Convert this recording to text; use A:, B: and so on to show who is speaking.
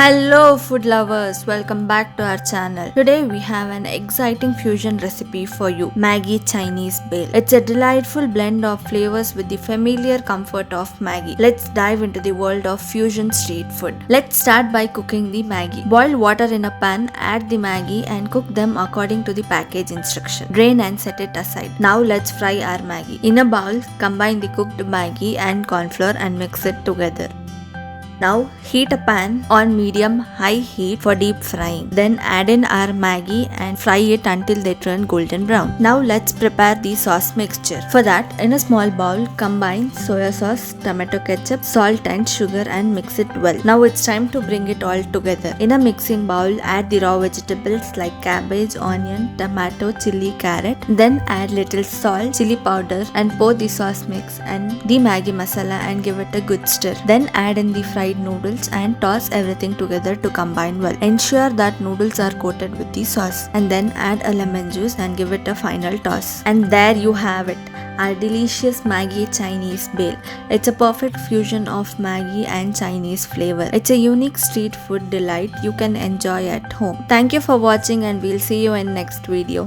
A: Hello food lovers, welcome back to our channel. Today we have an exciting fusion recipe for you, Maggie Chinese Bhel. It's a delightful blend of flavors with the familiar comfort of Maggie. Let's dive into the world of fusion street food. Let's start by cooking the Maggie. Boil water in a pan, add the Maggie and cook them according to the package instruction. Drain and set it aside. Now let's fry our Maggie. In a bowl, combine the cooked Maggie and corn flour and mix it together. Now heat a pan on medium-high heat for deep frying. Then add in our Maggie and fry it until they turn golden brown. Now let's prepare the sauce mixture. For that, in a small bowl, combine soya sauce, tomato ketchup, salt and sugar and mix it well. Now it's time to bring it all together. In a mixing bowl, add the raw vegetables like cabbage, onion, tomato, chili, carrot. Then add little salt, chili powder and pour the sauce mix and the Maggie masala and give it a good stir. Then add in the fried noodles and toss everything together to combine well. Ensure that noodles are coated with the sauce and then add a lemon juice and give it a final toss. And there you have it, our delicious Maggie Chinese Bhel. It's a perfect fusion of Maggie and Chinese flavor. It's a unique street food delight you can enjoy at home. Thank you for watching and we'll see you in next video.